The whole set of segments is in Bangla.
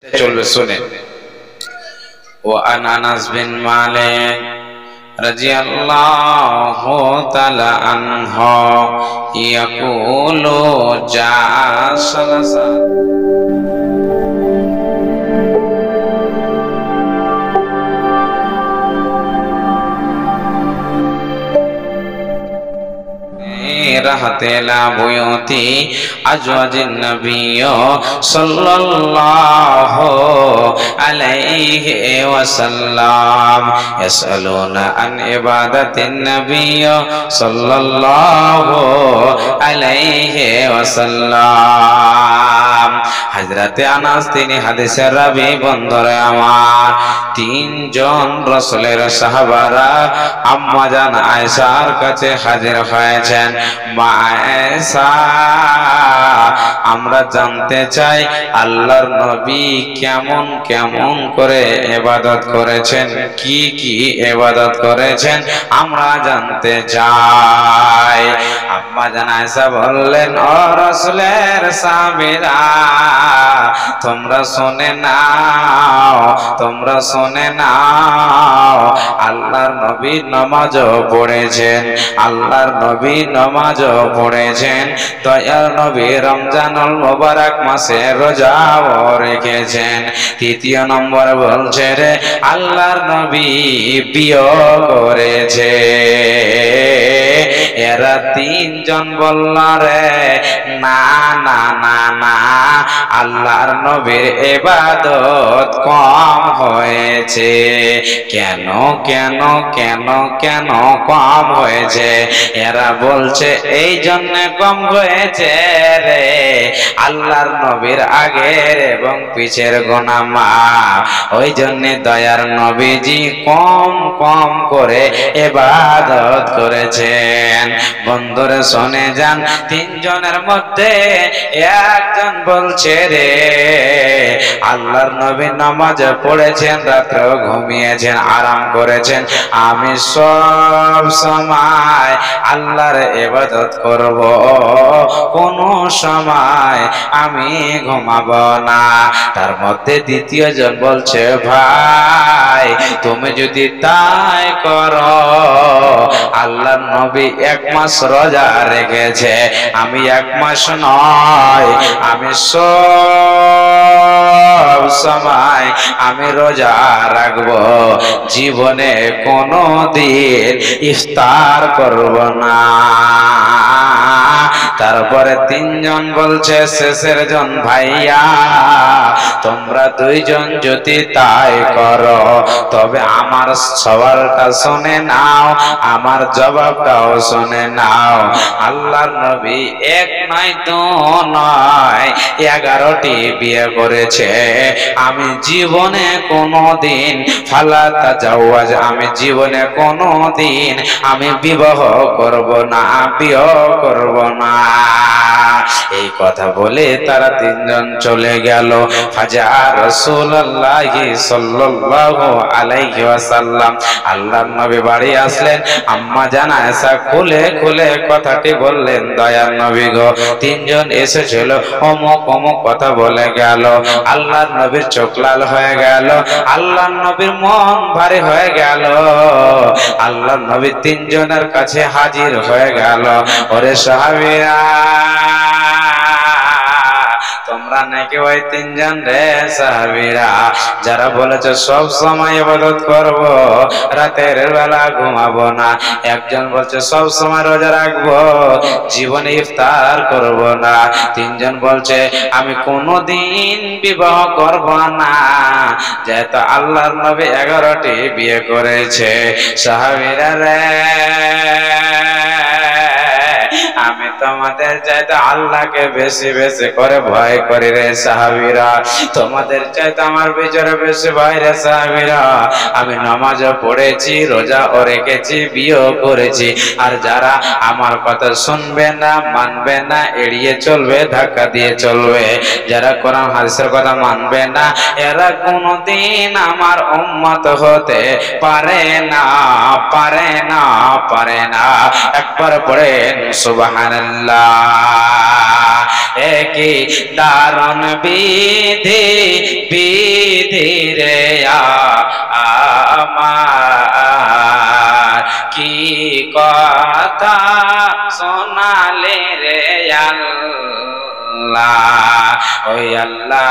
চলবে শুনে। ও আনাস বিন মালিক রাদিয়াল্লাহু তাআলা আনহু ইয়াকুলু জা সালাসা রাহতেলা বুয়ুতি আজওয়াজিন নবী সাল্লাল্লাহু আলাইহি ওয়াসাল্লাম ইয়াসআলুনা আন ইবাদাতিন নবী সাল্লাল্লাহু আলাইহি ওয়াসাল্লাম। হযরতে আনাস তিনি হাদিসের রাবী, বন্ধুরা আমার, তিনজন রাসূলের সাহাবারা আম্মা জান আয়েশার কাছে হাজির হয়েছেন। মা আয়েশা, আমরা জানতে চাই আল্লাহর নবী কেমন কেমন করে ইবাদত করেছেন, কি কি ইবাদত করেছেন আমরা জানতে চাই। আম্মা জান আয়েশা বললেন, ও রাসূলের সাহাবীরা, তোমরা শুনে নাও, তোমরা শুনে নাও, আল্লাহর নবী নামাজও পড়েছেন, আল্লাহর নবী নামাজও পড়েছেন, দয়ার নবী রমজানুল মুবারক মাসে রোজাও রেখেছেন। তৃতীয় নম্বর বলছে রে, আল্লাহর নবী বিয়ে করেছে। এরা তিনজন বলল রে, না না না না, আল্লাহর নবীর ইবাদত কম হয়েছে। কেন কেন কেন কেন কম হয়েছে? এরা বলছে এই জন্য কম হয়েছে রে, আল্লাহর নবীর আগের এবং পিছের গুনাহ মাফ, ওই জন্য দয়ার নবীজি কম কম করে ইবাদত করেছেন। বন্ধুরা শুনে যান, তিনজনের মধ্যে একজন বলছে রে, আল্লাহর নবী নামাজ পড়েছেন, রাত্রেও ঘুমিয়েছেন, আরাম করেছেন, আমি সব সময় আল্লাহর ইবাদত করব, কোন সময় আমি ঘুমাবো না। তার মধ্যে দ্বিতীয় জন বলছে, ভাই তুমি যদি তাই করো, আল্লাহর নবী 1 মাস রোজা রেখেছে, আমি 1 মাস নয়, আমি সব সময় আমি রোজা রাখবো, জীবনে কোনো দিন ইফতার করব না। তারপরে তিনজন বলছে, শেষের জন, ভাইয়া তোমরা দুইজন যদি তাই করো, তবে আমার সওয়ালটা শুনে নাও, আমার জবাবটাও শুনে নাও। আল্লাহর নবী 1 নয় 2 নয় 11টি বিয়ে করেছে। আমি জীবনে কোনোদিন ফালা তাজাওয়াজ, আমি জীবনে কোনোদিন আমি বিবাহ করব না, বিয়ে করব না। এই কথা বলে তারা তিনজন চলে গেল। ফাজা রাসূলুল্লাহি সাল্লাল্লাহু আলাইহি ওয়াসাল্লাম, আল্লাহর নবী বাড়ি আসলেন। আম্মা জান আয়েশা খুলে খুলে কথাটি বললেন, দয়ার নবী গো, তিনজন এসেছিল, অমুক অমুক কথা বলে গেল। আল্লাহর নবীর চোখ লাল হয়ে গেল, আল্লাহর নবীর মন ভারী হয়ে গেল। আল্লাহর নবী তিনজনের কাছে হাজির হয়ে গেল। ওরে সাহাবীরা, তোমরা নাকি ওই তিনজন রে সাহাবীরা যারা বলেছে সব সময় ইবাদত করব, রাতের বেলা ঘুমাবো না। একজন বলছে সব সময় রোজা রাখবো, জীবনে ইফতার করব না। তিনজন বলছে আমি কোনোদিন বিবাহ করব না, যেহেতু আল্লাহর নবী 11টি বিয়ে করেছে। সাহাবীরা রে, আমি তোমাদের চাইতে আল্লাহকে বেশি বেশি করে ভয় করি রে সাহাবীরা, তোমাদের চাইতে আমার ভিতরে বেশি ভয় রে সাহাবীরা। আমি নামাজও পড়েছি, রোজাও রেখেছি, বিয়েও করেছি, আর যারা আমার কথা শুনবে না, মানবে না, এড়িয়ে চলবে, ধাক্কা দিয়ে চলবে, যারা কোরআন হাদিসের কথা মানবে না, এরা কোনোদিন আমার উম্মত হতে পারে না, পারে না, পারে না। একবার পড়েন সুবহানাল্লাহ। আল্লাহ একই দারুণ বিধি বিধি রে আমার কি কথা শোনালে রে আল্লাহ ওই আল্লাহ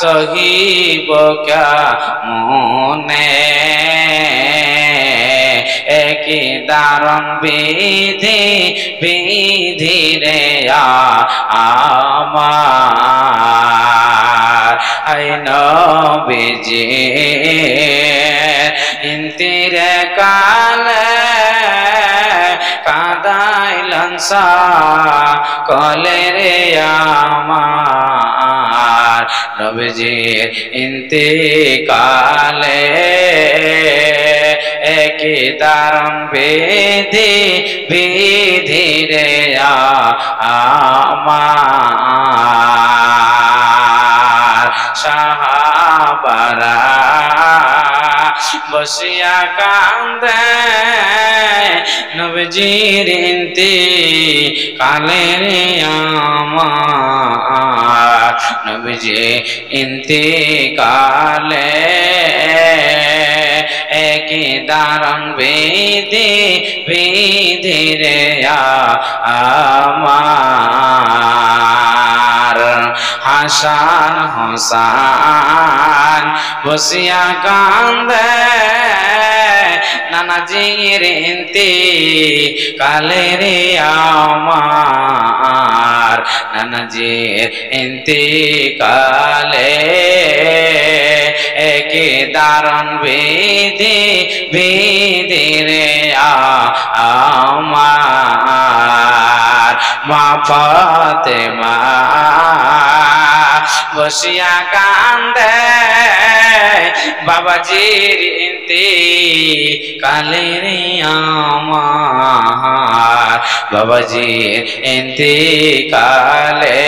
সহিব কেমনে একই দারুণ বিধি বিধি রে আমার আই নবীজি ইন্তিরে কালে কাদাইলেন সকলে রে আমার নবীজির ইন্তিকালে একই দারুণ বিধি বিধি রে আমার সাহাবারা বসিয়া কান্দে নবীজির ইন্তিকালে রে আমার নবীজি ইন্তিকালে একই দারুণ বিধি বিধি রে আমার হাসান হোসেন বসিয়া কান্দে নানাজির ইন্তিকালে রে আমার নানাজির ইন্তিকালে একই দারুণ বিধি বিধি রে আমার মা ফাতেমা বসিয়া কান্দে বাবাজির ইন্তিকালে রে আমার বাবাজির ইন্তিকালে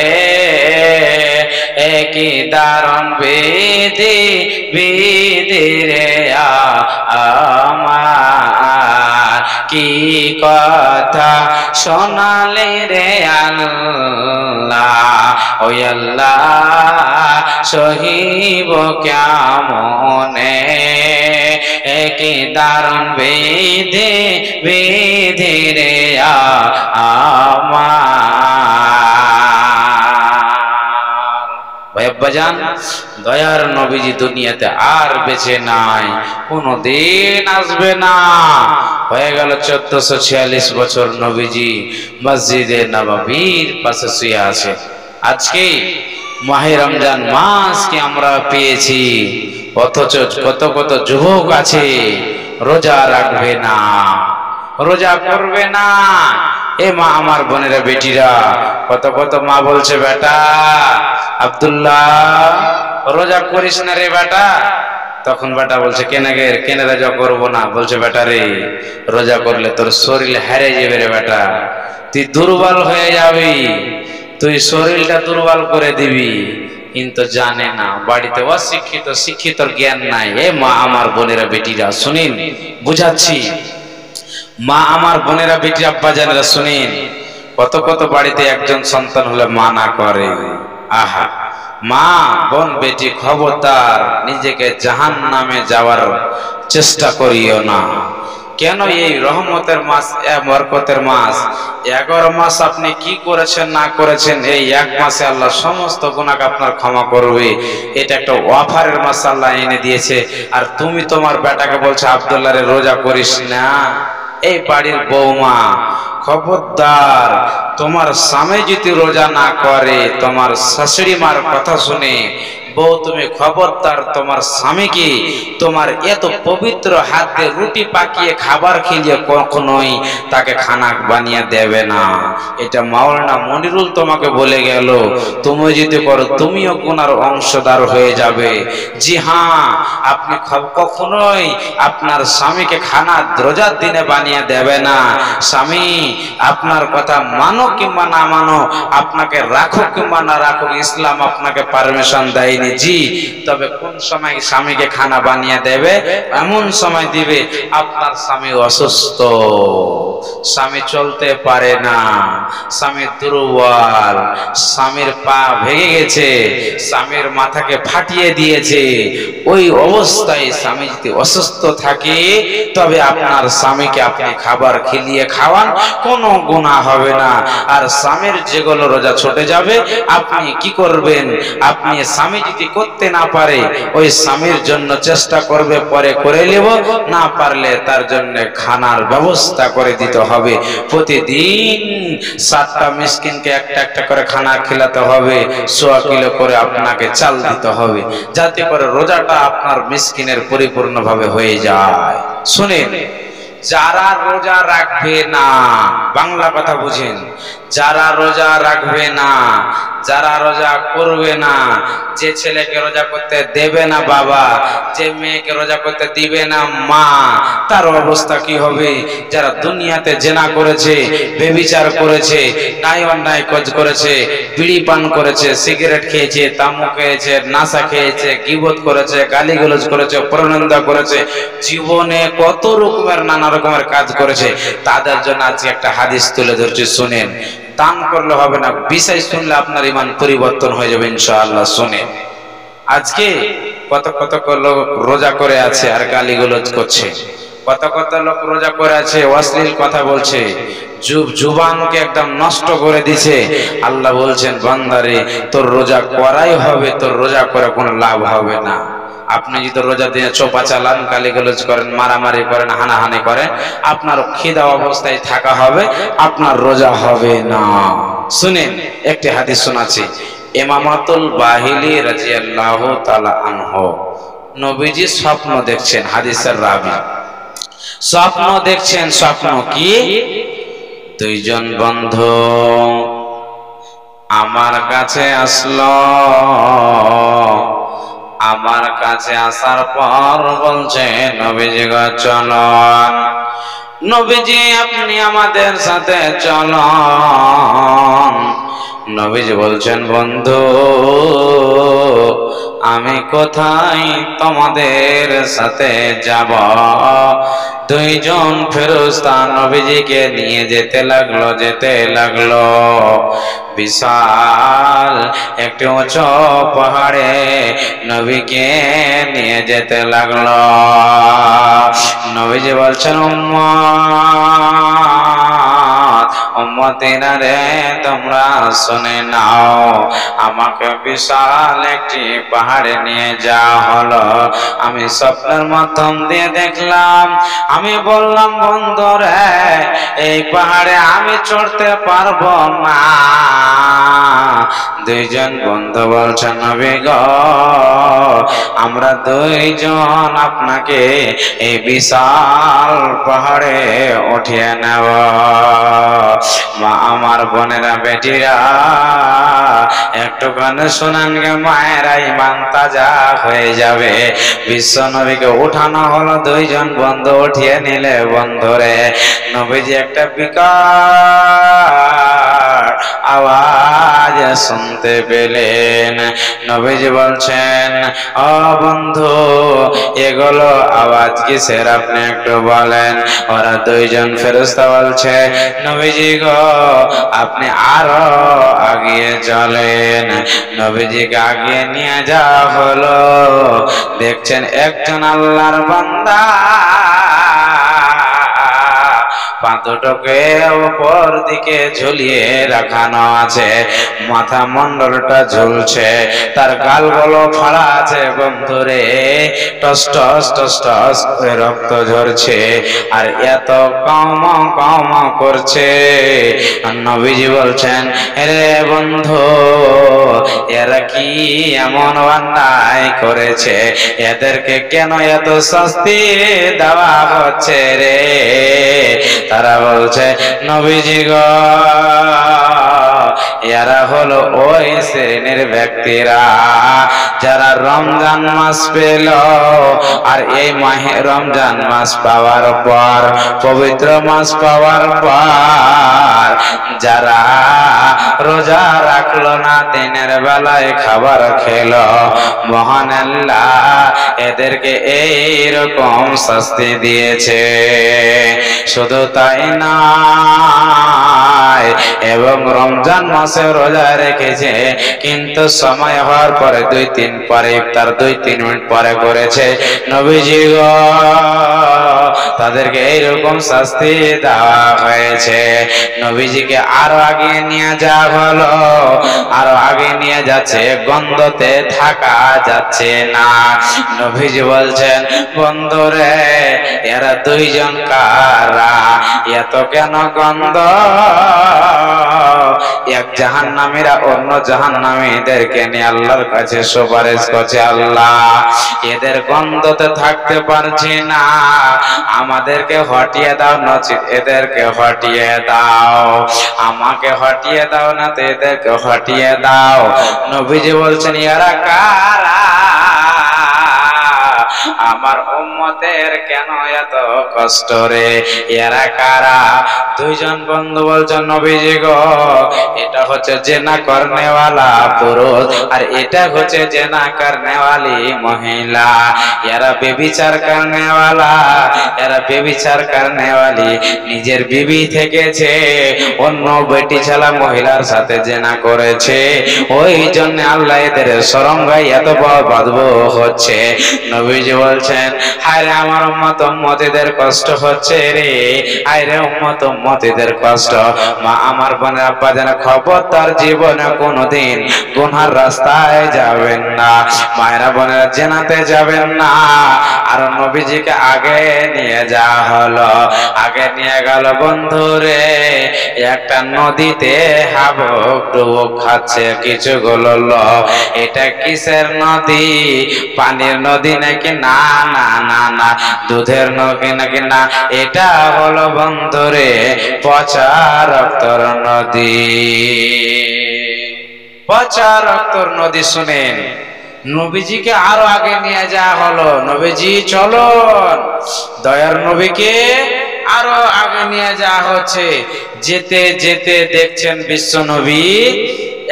একই দারুণ বিধি বিধি রে আমার কি কথা শোনালে রে আল্লাহ ওই আল্লাহ সহিব কেমনে একই দারুণ বিধি বিধি রে আমার ভাইজান দয়ার নবীজি দুনিয়াতে আর বেঁচে নাই, কোনদিন আসবে না। হয়ে গেল 1446 বছর নবীজি মসজিদে নববীর পাশে শুয়ে আছে। আজকে মাহে রমজান মাসকে আমরা পেয়েছি, অথচ কত কত যুবক আছে রোজা রাখবে না, রোজা করবে না। এ মা আমার বোনেরা বেটিরা, কত কত মা বলছে বেটা আব্দুল্লাহ রোজা করিস না রে বেটা। তখন বেটা বলছে কেন রোজা করবো না? বলছে বেটা রে রোজা করলে তোর শরীর হারিয়ে যাবে রে বেটা, তুই দুর্বল হয়ে যাবি, তুই শরীরটা দুর্বল করে দিবি। কিন্তু জানে না, বাড়িতে অশিক্ষিত, শিক্ষিতর জ্ঞান নাই। এ মা আমার বোনেরা বেটিরা শুনিন, বুঝাচ্ছি। মা আমার বোনেরা বেটি আব্বা জানেরা শুনিন, কত কত বাড়িতে একজন সন্তান হলে মানা করে। আহা মা বোন বেটি খবরদার নিজেকে জাহান্নামে যাওয়ার চেষ্টা করিও না। কেন? এই রহমতের মাস, বরকতের মাস, 11 মাস আপনি কি করেছেন না করেছেন, এই এক মাসে আল্লাহ সমস্ত গুনাহ আপনার ক্ষমা করবে। এটা একটা অফারের মাস আল্লাহ এনে দিয়েছে। আর তুমি তোমার বেটাকে বলছো আব্দুল্লাহ রে রোজা করিস না। এই বাড়ির বৌমা খবরদার, তোমার স্বামী যদি রোজা না করে, তোমার শাশুড়ি মার কথা শুনে বউ তুমি খবরদার তোমার স্বামীকে তোমার এত পবিত্র হাতে রুটি পাকিয়ে খাবার খেলিয়ে কখনোই তাকে খানা বানিয়ে দেবে না। এটা মাওলানা মনিরুল তোমাকে বলে গেল। তুমি যদি করো তুমিও গুনার অংশদার হয়ে যাবে। জি হ্যাঁ, আপনি কখনোই আপনার স্বামীকে খানা রোজার দিনে বানিয়ে দেবে না। স্বামী আপনার কথা মানো কিংবা না মানো, আপনাকে রাখো কিংবা না রাখো, ইসলাম আপনাকে পারমিশন দেয়নি। জি, তবে কোন সময় স্বামীকে খানা বানিয়ে দেবে? এমন সময় দিবে আপনার স্বামী অসুস্থ। স্বামী চলতে পারে না, স্বামী দুর্বল, স্বামীর পা ভেঙে গেছে, স্বামীর মাথাকে ফাটিয়ে দিয়েছে, ওই অবস্থায় স্বামী যদি অসুস্থ থাকে তবে আপনার স্বামীকে আপনি খাবার খিলিয়ে খাওয়ান, কোনো গুনাহ হবে না। আর স্বামীর যেগুলো রোজা ছুটে যাবে আপনি কি করবেন? আপনি স্বামী যদি করতে না পারে ওই স্বামীর জন্য চেষ্টা করবে, পরে করে নেব, না পারলে তার জন্য খানার ব্যবস্থা করে দিতে হবে। প্রতিদিন 7টা মিসকিনকে একটা একটা করে খানা খেলাতে হবে, 1.25 কিলো করে আপনাকে চাল দিতে হবে, যাতে করে রোজাটা আপনার মিসকিনের পরিপূর্ণভাবে হয়ে যায়। শুনেন, যারা রোজা রাখবে না, বাংলা কথা বুঝেন, যারা রোজা রাখবে না, যারা রোজা করবে না, যে ছেলেকে রোজা করতে দেবে না বাবা, যে মেয়েকে রোজা করতে দিবে না মা, তার অবস্থা কি হবে? যারা দুনিয়াতে জেনা করেছে, ব্যভিচার করেছে, নাই অন্যায় কাজ করেছে, বিড়ি পান করেছে, সিগারেট খেয়েছে, তামাক খেয়েছে, নাশা খেয়েছে, গীবত করেছে, গালিগালাজ করেছে, পরনিন্দা করেছে, জীবনে কত রকমের নানা রকমের কাজ করেছে, তাদের জন্য আজকে একটা হাদিস তুলে ধরছি, শুনেন। দান করলে হবে না, বিষয় শুনলে আপনার ঈমান পরিবর্তন হয়ে যাবে ইনশাআল্লাহ। শুনেন, আজকে কত কত লোক রোজা করে আছে আর গালিগালাজ করছে, কত কত লোক রোজা করে আছে অশ্লীল কথা বলছে, জুবানকে একদম নষ্ট করে দিছে। আল্লাহ বলছেন, বান্দারে তোর রোজা করাই হবে, তোর রোজা করে কোনো লাভ হবে না। আপনি যদি রোজা দিয়ে চোপা চালান, গালিগালাজ করেন, মারামারি করেন, হানাহানি করেন, আপনার খিদা অবস্থায় থাকা হবে, আপনার রোজা হবে না। শুনেন, একটি হাদিস শোনাচ্ছি। ইমামাতুল বাহিলি রাদিয়াল্লাহু তাআলা আনহু, নবীজি স্বপ্ন দেখছেন, হাদিসের রাবী স্বপ্ন দেখছেন। স্বপ্ন কি? দুইজন বন্ধু আমার কাছে আসলো, আমার কাছে আসার পর বলছে, নবীজি গো চলুন, নবীজি আপনি আমাদের সাথে চলুন। নবীজি বলছেন, বন্ধু আমি কোথায় তোমাদের সাথে যাব? দুইজন ফেরেশতা নবীজিকে নিয়ে যেতে লাগলো, যেতে লাগলো। বিশাল একটি উঁচু পাহাড়ে নবীকে নিয়ে যেতে লাগলো। নবীজি বলছেন, উম্মতিরা রে, তোমরা শুনে নাও, আমাকে বিশাল একটি পাহাড়ে নিয়ে যাওয়া হলো। আমি স্বপ্নের মাধ্যম দিয়ে দেখলাম। আমি বললাম, বন্ধুরে এই পাহাড়ে আমি চড়তে পারবো না। দুইজন বন্ধু বলছেন, নবী গো আমরা দুইজন আপনাকে এই বিশাল পাহাড়ে উঠিয়ে নেব। মা আমার বোনেরা, বেটিরা, একটুখানি শুনেন গে, মায়েরা ঈমান তাজা হয়ে যাবে। বিশ্ব নবীকে উঠানো হলো, দুইজন বন্ধু উঠিয়ে নিলে। বন্ধুরে নবীজি একটা বিকট আওয়াজ শুনতে পেলেন। নবীজি বলছেন, ও বন্ধু এগুলো আওয়াজ কিসের আপনি একটু বলেন। ওরা দুইজন ফেরেশতা বলছে, নবীজি গো আপনি আরো আগিয়ে চলেন। নবীজিকে আগিয়ে নিয়ে যাওয়া হলো। দেখছেন একজন আল্লাহর বান্দা পা দুটোকে উপর দিকে ঝুলিয়ে রাখানো আছে, মাথা মন্ডলটা ঝুলছে, তার গালগুলো ফাড়া আছে। বন্ধুরে টস টস টস টস করে রক্ত ঝরছে আর এত কম কম করছে। নবীজি বলছেন, রে বন্ধু এরা কি এমন অন্যায় করেছে? এদেরকে কেন এত শাস্তি দেওয়া হচ্ছে রে? তারা বলছে, নবীজি গো এরা হলো ওই শ্রেণীর ব্যক্তিরা যারা রমজান মাস পেল আর এই মাহে রমজান মাস পাওয়ার পর, পবিত্র মাস পাওয়ার পর যারা রোজা রাখলো না, দিনের বেলায় খাবার খেলো, মহান আল্লাহ এদেরকে এইরকম শাস্তি দিয়েছে। শুধু তাই না, এবং রমজান মাসে রোজা রেখেছে কিন্তু সময় হওয়ার পরে 2-3 পরে ইফতার 2-3 মিনিট পরে করেছে, নবীজি গো তাদেরকে এইরকম শাস্তি দেওয়া হয়েছে। নবীজিকে আরো আগে নিয়ে যাওয়া হলো, আরো আগে নিয়ে যাচ্ছে, গন্ধতে থাকা যাচ্ছে না। নবীজি বলছেন, বন্ধুরে এরা 2 জন কারা, এত কেন গন্ধ? এক জাহান্নামীরা অন্য জাহান্নামীদেরকে নিয়ে আল্লাহর কাছে সুপারিশ করছে, আল্লাহ এদের গন্ধতে থাকতে পারছি না, আমাদেরকে হটিয়ে দাও, নচিত এদেরকে হটিয়ে দাও, আমাকে হটিয়ে দাও না তো এদেরকে হটিয়ে দাও। নবীজি বলছেন, এরা কারা? আমার উম্মতের কেন এত কষ্ট রে? এরা কারা? 2 জন বন্ধু বলছেন, নবীজি গো এটা হচ্ছে জেনা করনেওয়ালা পুরুষ আর এটা হচ্ছে জেনা করনেওয়ালি মহিলা। এরা বেবিচার করনেওয়ালা, এরা বেবিচার করনেওয়ালি, নিজের বিবি থেকেছে, অন্য বেটি ছাড়া মহিলার সাথে জেনা করেছে, ওই জন্য আল্লাহ এদের শরম গায়ে এত বদবু হচ্ছে। নবীজি বলছেন, হায় রে আমার উম্মত উম্মতীদের কষ্ট হচ্ছে রে, হায় রে উম্মত উম্মতীদের কষ্ট। মা আমার বোনের আব্বা যেন খবরদার জীবনে কোনোদিন গুনার রাস্তায় যাবেন না, মায়েরা বোনেরা জেনাতে যাবেন না। আর নবীজিকে আগে নিয়ে যাওয়া হলো, আগে নিয়ে গেল বন্ধুরে একটা নদীতে হাবুক ডুবুক খাচ্ছে কিছুগুলো লোক। এটা কিসের নদী? পানির নদী নাকি? না না না না, দুধের নদী নাকি? না, এটা হলো বন্ধুরে পচা রক্তর নদী, পচা রক্তর নদী। শুনেন, নবীজিকে আরো আগে নিয়ে যাওয়া হলো, নবীজি চলুন, দয়ার নবীকে আরো আগে নিয়ে যাওয়া হচ্ছে। যেতে যেতে দেখছেন বিশ্ব নবী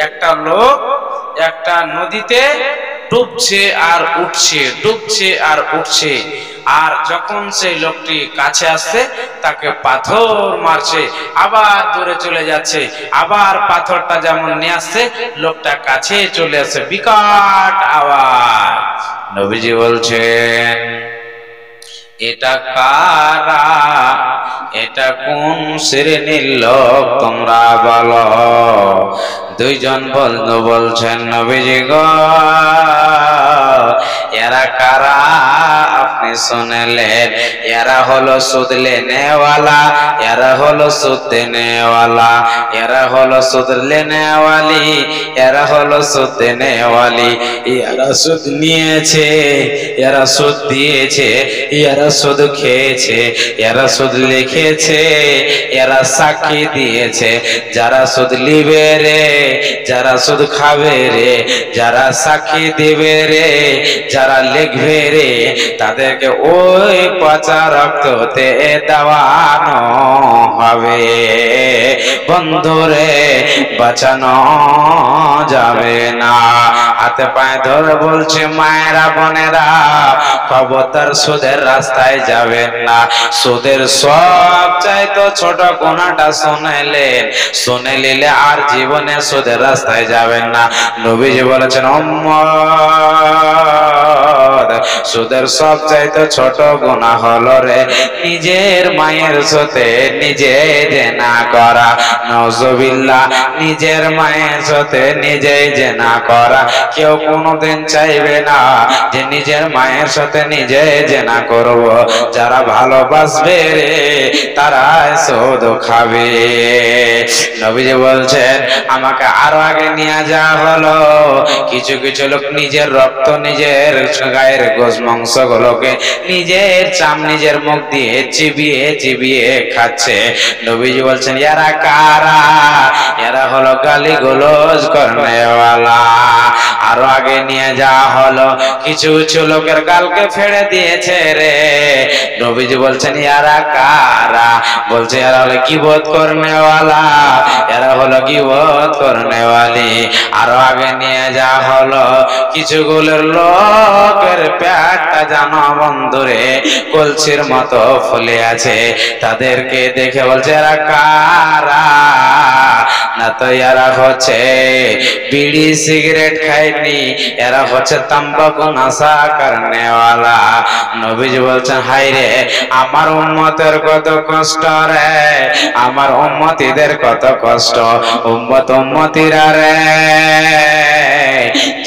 একটা লোক একটা নদীতে ডুবছে আর উঠছে, ডুবছে আর উঠছে। আর যখন সেই লোকটি কাছে আসছে তাকে পাথর মারছে, আবার দূরে চলে যাচ্ছে, আবার পাথরটা যেমন নিয়ে আসছে লোকটা কাছে চলে আসছে, বিকট আওয়াজ। নবীজি বলছেন, এটা কারা? এটা কোন শ্রেণীর লোক তোমরা বলো? 2 জন বন্ধু বলছেন, নবীজি গো এরা কারা আপনি শুনলেন? এরা হলো সুদ লেনেওয়ালা, এরা হলো সুদ দেনেওয়ালা, এরা হলো সুদ লেনেওয়ালি, এরা হলো সুদ দেনেওয়ালি। এরা সুদ নিয়েছে, এরা সুদ দিয়েছে, এরা সুদ খেয়েছে, এরা সুদ লিখেছে, এরা সাক্ষী দিয়েছে। যারা সুদ লিবে রে, যারা সুদ খাবে রে, যারা সাক্ষী দিবে রে, যারা লিখবে রে, তাদেরকে ওই পচা রক্ততে দেওয়ানো হবে। বন্ধুরে বাঁচানো যাবে না। হাতে পায়ে ধরে বলছে, মায়েরা বোনেরা খবরদার সুদের রাস্তায় যাবেন না। সুদের সব চাইতো ছোট গুনাহটা শুনেলেন, শুনে নিলে আর জীবনে সুদের রাস্তায় যাবেন না। নবীজি বলেছেন, উম্মত সুদের সব চাইতো ছোট গুনাহ হলো রে নিজের মায়ের সাথে নিজে জেনা করা। নাউজুবিল্লাহ, নিজের মায়ের সাথে নিজেই জেনা করা। কেউ কোনোদিন চাইবে না যে নিজের মায়ের সাথে নিজে জেনা করব। যারা ভালোবাসবে রে তারা সুদ খাবে। নবীজি বলছেন, আমাকে আরো আগে নিয়ে যাওয়া হলো। কিছু কিছু লোক নিজের রক্ত নিজের গায়ের গোশ মাংসগুলোকে নিজের নিজের মুখ দিয়ে চিবিয়ে চিবিয়ে খাচ্ছে। নবীজি বলছেন এরা কারা? এরা হলো গালিগালাজ করনেওয়ালা। আরো আগে নিয়ে যাওয়া হলো, কিছু কিছু লোকের গালকে ফেড়ে দিয়েছে রে। নবীজি বলছেন এরা কারা? বলছে এরা হলো গীবত করনেওয়ালা, এরা হলো গীবত করনেওয়ালি। আরো আগে নিয়ে যাওয়া হলো, কিছুগুলোর লোকের পেটটা জানো বন্ধুরে কলসির মতো ফুলে আছে। তাদেরকে দেখে বলছে এরা কারা? না তো এরা হচ্ছে বিড়ি সিগারেট খায়নি, এরা হচ্ছে তাম্বাকু নাশা করনেওয়ালা। নবীজি বলছেন হায় রে আমার উম্মতের কত কষ্ট রে, আমার উম্মতিদের কত কষ্ট। উম্মতিরা রে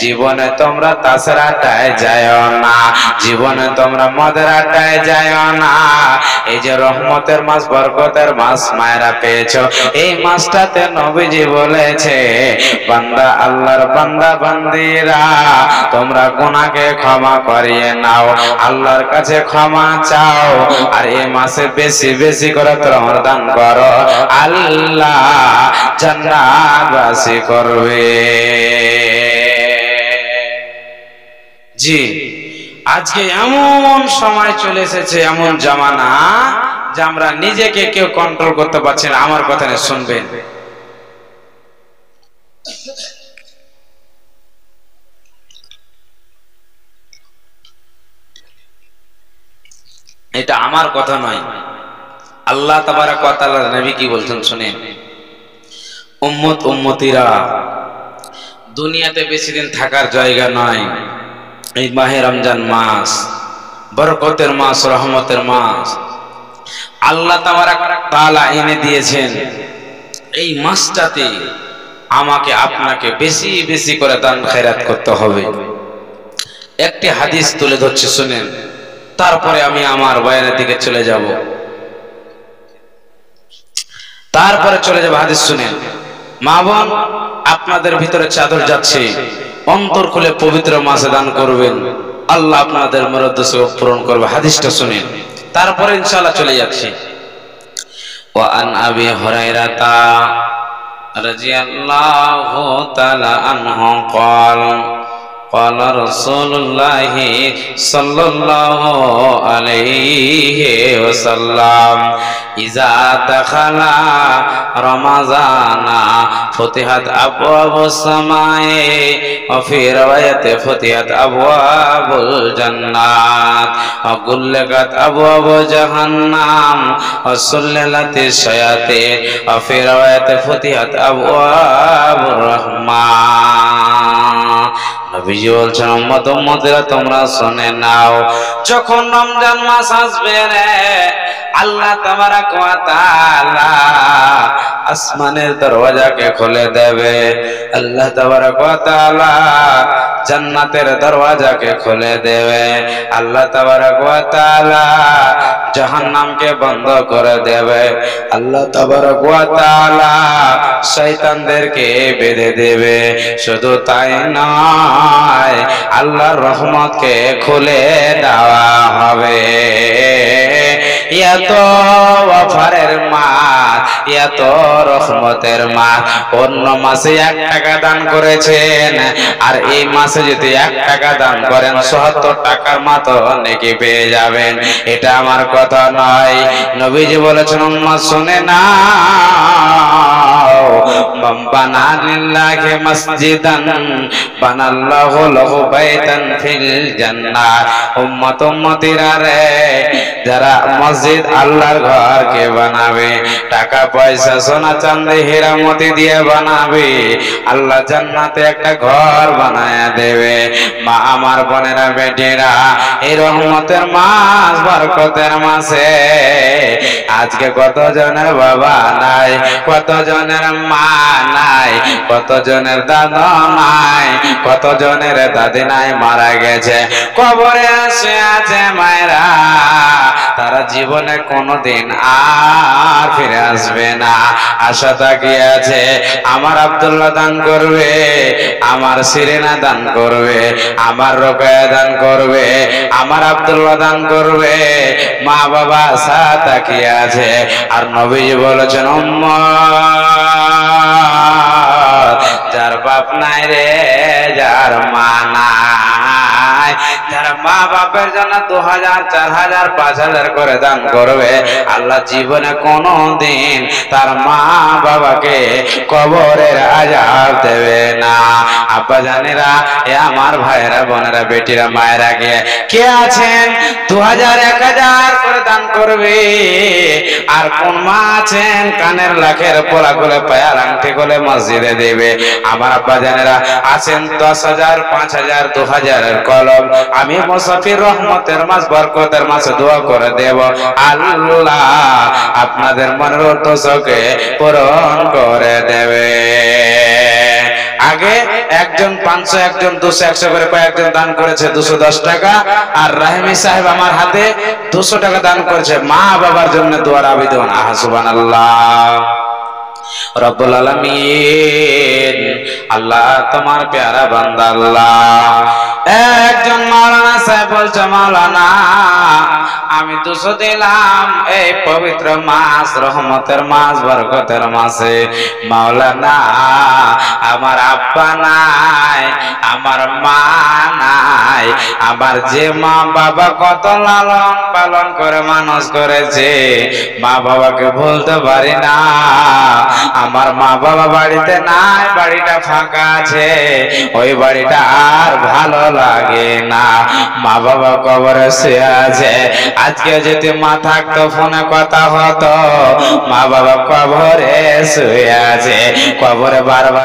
জীবনে তোমরা তাসের আড্ডায় যাও না, জীবনে তোমরা মদের আড্ডায় যাও না। এই যে রহমতের মাস, বরকতের মাস মায়েরা পেয়েছো, এই মাসটাতে নবীজি বলেছে বান্দা, আল্লাহর বান্দা বান্দিরা তোমরা গুনাহকে ক্ষমা করিয়ে নাও, আল্লাহর কাছে ক্ষমা চাও, আর এই মাসে বেশি বেশি করে তোমরা দান করো, আল্লাহ জান্নাতবাসী করবে। জি, আজকে এমন সময় চলে এসেছে, এমন জামানা যে আমরা নিজেকে কেউ কন্ট্রোল করতে পারছি না। আমার কথা শুনবেন, এটা আমার কথা নয়, আল্লাহ তাবারাক ওয়া তাআলার নবী কি বলছেন শুনেন। উম্মত উম্মতিরা দুনিয়াতে বেশি দিন থাকার জায়গা নয়। এই মাহে রমজান মাস বরকতের মাস, রহমতের মাস আল্লাহ তাবারাক তাআলা এনে দিয়েছেন। এই মাসটাতে আমাকে আপনাকে বেশি বেশি করে দান খেরাত করতে হবে। একটি হাদিস তুলে ধরছি শুনেন, তারপরে আমি আমার বয়ানের দিকে চলে যাব। হাদিস শুনেন। মা বোন, আপনাদের ভিতরে চাদর যাচ্ছে, অন্তর খুলে পবিত্র মাসে দান করবেন, আল্লাহ আপনাদের মুরাদ পূরণ করবে। হাদিসটা শুনেন, তারপরে ইনশাআল্লাহ চলে যাচ্ছি। ওয়া আন আবি হুরায়রাতা রাদিয়াল্লাহু তাআলা আনহু قال قال رسول الله صلى الله عليه وسلم إذا دخل رمضان فتحت أبواب السماء وفي رواية فتحت أبواب الجنات وغلقت أبواب جهنم وسللت الشياطين وفي رواية فتحت أبواب الرحمن। নবীজি বলছেন উম্মত উম্মতিরা তোমরা শুনে নাও, যখন রমজান মাস আসবে রে, আল্লাহ তাবারাক ওয়া তাআলা আসমানের দরওয়াজাকে খুলে দেবে, আল্লাহ তাবারাক ওয়া তাআলা জান্নাতের দরওয়াজাকে খুলে দেবে, আল্লাহ তাবারাক ওয়া তাআলা জাহান্নামকে বন্ধ করে দেবে, আল্লাহ তাবারাক ওয়া তাআলা শয়তানদেরকে বেঁধে দেবে। শুধু তাই নয়, আল্লাহর রহমতকে খুলে দেওয়া হবে। এত ওয়াফারের মাস, এত রহমতের মাস। অন্য মাসে 1 টাকা দান করেছেন, আর এই মাসে যদি 1 টাকা দান করেন ৭০ টাকার মতো নেকি পেয়ে যাবেন। এটা আমার কথা নয়, নবীজি বলেছেন উম্মত শুনে নাও, মান বানা লিল্লাহি মাসজিদান বানাল্লাহু লাহু বাইতান ফিল জান্নাহ। উম্মত উম্মতিরা রে, যারা মসজিদ আল্লাহর ঘরকে বানাবে, টাকা পয়সা সোনা চাঁদি হীরা মতি দিয়ে বানাবে, আল্লাহ জান্নাতে একটা ঘর বানায়া দেবে। মা আমার বোনেরা বেটিরা, এই রহমতের মাস, বরকতের মাসে আজকে কত জনের বাবা নাই, কত জনের মা নাই, কতজনের দাদা নাই, কতজনের দাদি নাই, মারা গেছে, কবরে আসে আছে মায়েরা, তারা জীবনে কোনোদিন আর ফিরে আসবে না। আশা তাকিয়ে আছে আমার আব্দুল্লাহ দান করবে, আমার সিরিনা দান করবে, আমার রোকেয়া দান করবে, আমার আব্দুল্লাহ দান করবে। মা বাবা আশা তাকিয়ে আছে। আর নবীজি বলেছেন, উম্মত যার বাপ নাই রে, যার মা নাই, যার মা বাপের জন্য 2000, 4000, 5000 করে দান করবে, আল্লাহ জীবনে কোনো দিন তার মা বাবাকে কবরের আযাব দেবে না। আব্বা জানেরা, এ আমার ভাইরা, বোনেরা, বেটিরা, মায়েরা, কে আছেন 2000, 1000 করে দান করবে? আর কোন মা আছেন কানের লাখের পোলা গুলো, পায়ার আংটি গুলো মসজিদে দেবে? আমার আব্বা জানেরা আছেন 10,000, 5,000, 2,000 এর কলম। আমি মুসাফির রহমতের মাস, বরকতের মাসে দোয়া করে দেব, আল্লাহ আপনাদের মনের উদ্দেশ্যকে পূরণ করে দেবে। আগে একজন 500, একজন 200, 100 করে কয়েকজন দান করেছে 210 টাকা। আর রাহিমি সাহেব আমার হাতে 200 টাকা দান করেছে মা বাবার জন্য দোয়ার আবেদন। সুবহানাল্লাহ। রব্বুল আলামিন, আল্লাহ তোমার প্যারা বান্দা আল্লাহ। একজন মাওলানা সাহেব বলছে, মাওলানা আমি 200 দিলাম এই পবিত্র মাস, রহমতের মাস, বরকতের মাসে। মাওলানা আমার আব্বা নাই, আমার মা নাই, আমার যে মা বাবা কত লালন পালন করে মানুষ করেছে, মা বাবাকে ভুলতে পারি না। আমার মা বাবা বাড়িতে নাই, বাড়িটা ফাঁকা আছে, ওই বাড়িটা আর ভালো লাগে না। মা বাবা কবরে শুয়ে আছে, আজকে যদি মা থাকতো ফোনে কথা হতো। মা বাবা কবরে শুয়ে আছে, কবরে বারবার